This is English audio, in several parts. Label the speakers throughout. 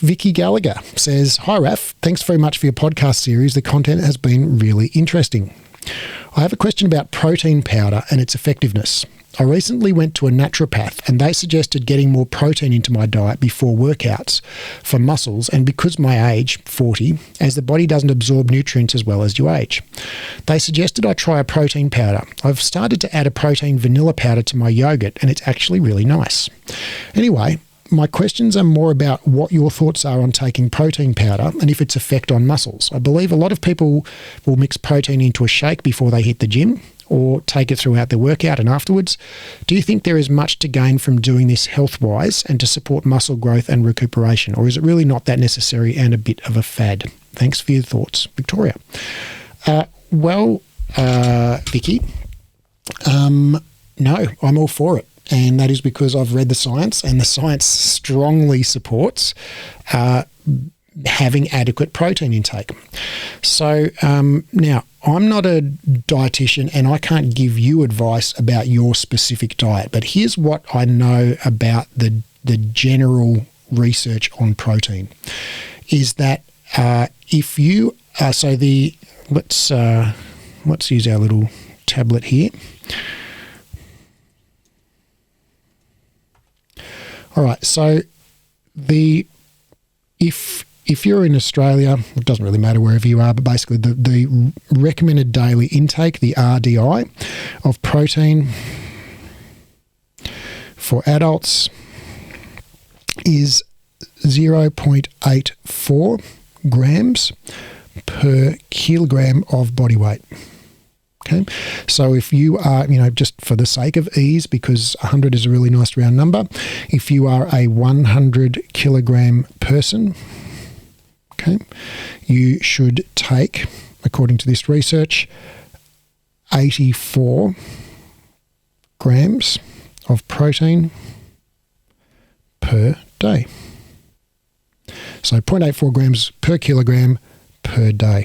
Speaker 1: Vicky Gallagher says, "Hi, Raf. Thanks very much for your podcast series. The content has been really interesting. I have a question about protein powder and its effectiveness. I recently went to a naturopath and they suggested getting more protein into my diet before workouts for muscles, and because my age, 40, as the body doesn't absorb nutrients as well as you age. They suggested I try a protein powder. I've started to add a protein vanilla powder to my yogurt and it's actually really nice. Anyway, my questions are more about what your thoughts are on taking protein powder and if its effect on muscles. I believe a lot of people will mix protein into a shake before they hit the gym, or take it throughout their workout and afterwards. Do you think there is much to gain from doing this health-wise and to support muscle growth and recuperation, or is it really not that necessary and a bit of a fad? Thanks for your thoughts, Victoria." Vicky, no, I'm all for it. And that is because I've read the science, and the science strongly supports having adequate protein intake. So now, I'm not a dietitian and I can't give you advice about your specific diet, but here's what I know about the general research on protein is that if you let's use our little tablet here. All right, so if you're in Australia, it doesn't really matter wherever you are, but basically the recommended daily intake, the RDI, of protein for adults is 0.84 grams per kilogram of body weight. Okay, so if you are, just for the sake of ease, because 100 is a really nice round number, if you are a 100 kilogram person, okay, you should take, according to this research, 84 grams of protein per day. So 0.84 grams per kilogram per day.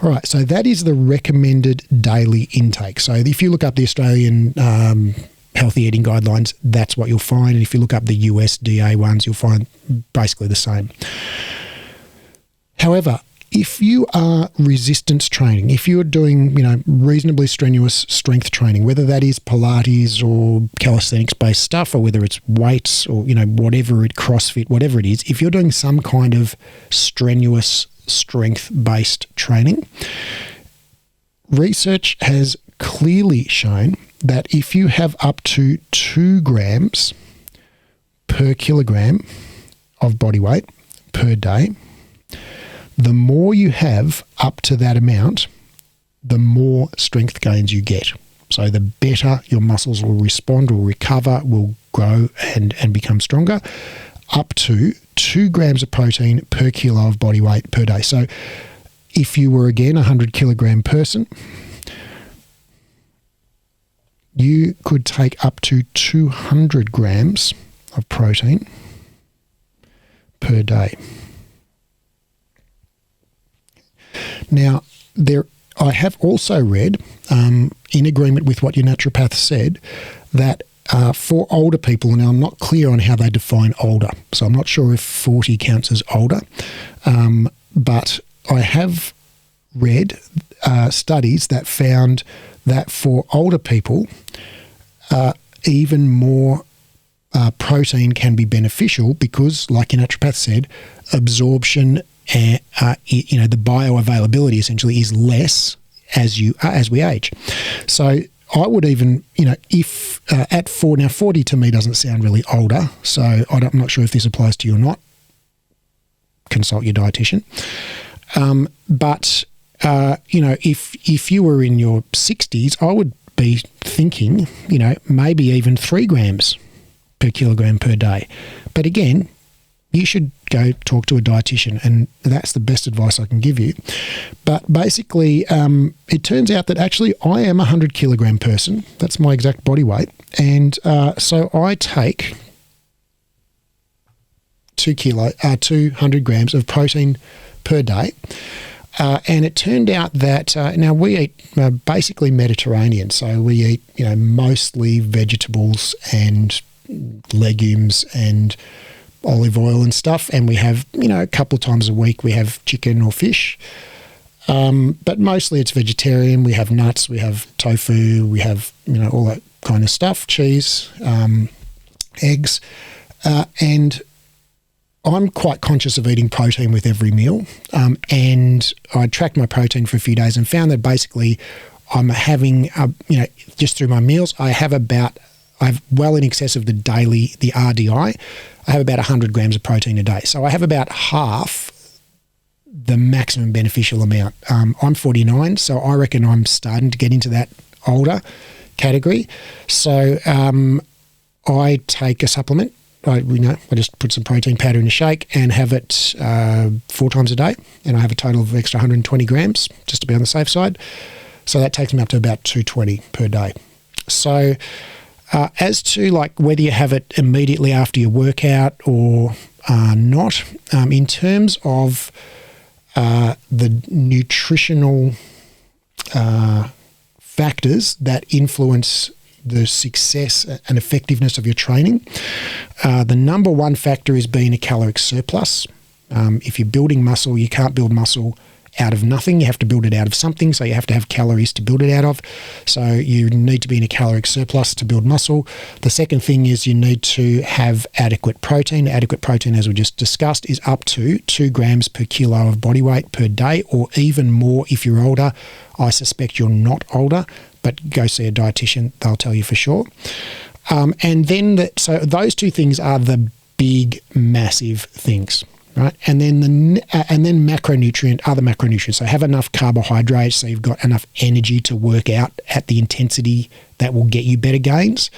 Speaker 1: All right, so that is the recommended daily intake. So if you look up the Australian healthy eating guidelines, that's what you'll find. And if you look up the USDA ones, you'll find basically the same. However, if you are resistance training, if you're doing, reasonably strenuous strength training, whether that is Pilates or calisthenics-based stuff, or whether it's weights or, whatever it, CrossFit, whatever it is, if you're doing some kind of strenuous strength-based training, research has clearly shown that if you have up to 2 grams per kilogram of body weight per day, the more you have up to that amount, the more strength gains you get. So the better your muscles will respond, will recover, will grow and become stronger, up to 2 grams of protein per kilo of body weight per day. So if you were, again, a 100 kilogram person, you could take up to 200 grams of protein per day. Now, I have also read, in agreement with what your naturopath said, that for older people, now I'm not clear on how they define older, so I'm not sure if 40 counts as older, but I have read studies that found that for older people, even more protein can be beneficial because, like your naturopath said, absorption, the bioavailability essentially is less as we age. So I would even, if at 40 to me doesn't sound really older, so I'm not sure if this applies to you or not. Consult your dietitian. But if you were in your 60s, I would be thinking, maybe even 3 grams per kilogram per day. But again, you should go talk to a dietitian, and that's the best advice I can give you. But basically, it turns out that actually I am a 100 kilogram person. That's my exact body weight. And so I take 200 grams of protein per day. And it turned out that now we eat basically Mediterranean. So we eat, mostly vegetables and legumes and olive oil and stuff, and we have, a couple of times a week we have chicken or fish. But mostly it's vegetarian. We have nuts, we have tofu, we have, all that kind of stuff, cheese, eggs. And I'm quite conscious of eating protein with every meal. And I tracked my protein for a few days and found that basically I'm having, just through my meals, I have well in excess of the RDI. I have about 100 grams of protein a day. So I have about half the maximum beneficial amount. I'm 49, so I reckon I'm starting to get into that older category. So I take a supplement. I just put some protein powder in a shake and have it 4 times a day, and I have a total of extra 120 grams just to be on the safe side. So that takes me up to about 220 per day. So as to whether you have it immediately after your workout or not, in terms of the nutritional factors that influence the success and effectiveness of your training, the number one factor is being a caloric surplus. If you're building muscle, you can't build muscle out of nothing. You have to build it out of something, so you have to have calories to build it out of. So you need to be in a caloric surplus to build muscle. The second thing is you need to have adequate protein. Adequate protein, as we just discussed, is up to 2 grams per kilo of body weight per day, or even more if you're older. I suspect you're not older, but go see a dietitian. They'll tell you for sure. And then, so those 2 things are the big, massive things. Right, and then other macronutrients. So have enough carbohydrates, so you've got enough energy to work out at the intensity that will get you better gains.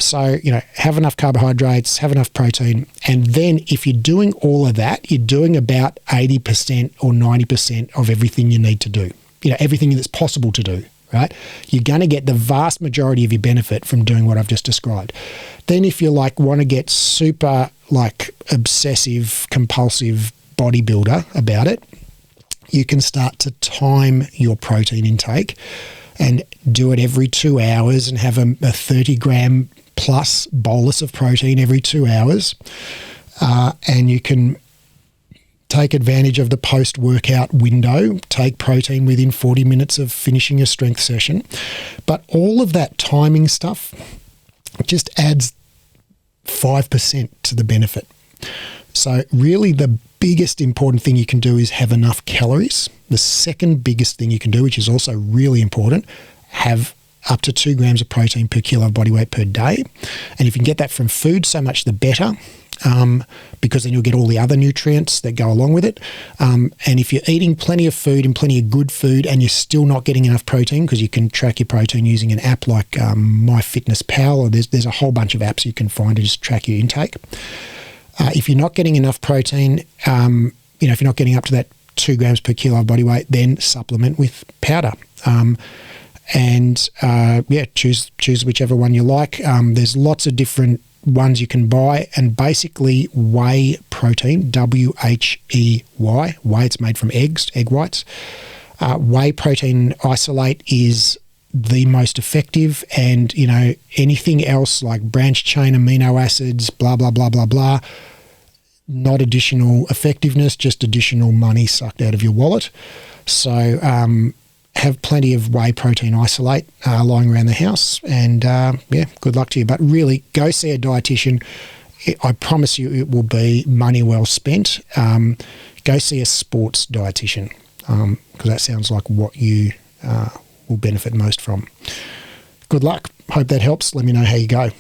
Speaker 1: So have enough carbohydrates, have enough protein, and then if you're doing all of that, you're doing about 80% or 90% of everything you need to do. Everything that's possible to do. Right, you're going to get the vast majority of your benefit from doing what I've just described. Then if you want to get super obsessive, compulsive bodybuilder about it, you can start to time your protein intake and do it every 2 hours and have a 30 gram plus bolus of protein every 2 hours. And you can take advantage of the post-workout window, take protein within 40 minutes of finishing a strength session. But all of that timing stuff just adds 5% to the benefit. So really the biggest important thing you can do is have enough calories. The second biggest thing you can do, which is also really important, have up to 2 grams of protein per kilo of body weight per day. And if you can get that from food, so much the better. Because then you'll get all the other nutrients that go along with it. And if you're eating plenty of food and plenty of good food and you're still not getting enough protein, because you can track your protein using an app like MyFitnessPal, or there's a whole bunch of apps you can find to just track your intake. If you're not getting enough protein, if you're not getting up to that 2 grams per kilo of body weight, then supplement with powder. Choose whichever one you like. There's lots of different ones you can buy, and basically whey protein, WHEY, whey, it's made from eggs, egg whites. Whey protein isolate is the most effective, and anything else like branched chain amino acids, blah blah blah blah blah, not additional effectiveness, just additional money sucked out of your wallet. So have plenty of whey protein isolate lying around the house, and good luck to you. But really, go see a dietitian. I promise you it will be money well spent. Go see a sports dietitian, because that sounds like what you will benefit most from. Good luck. Hope that helps. Let me know how you go.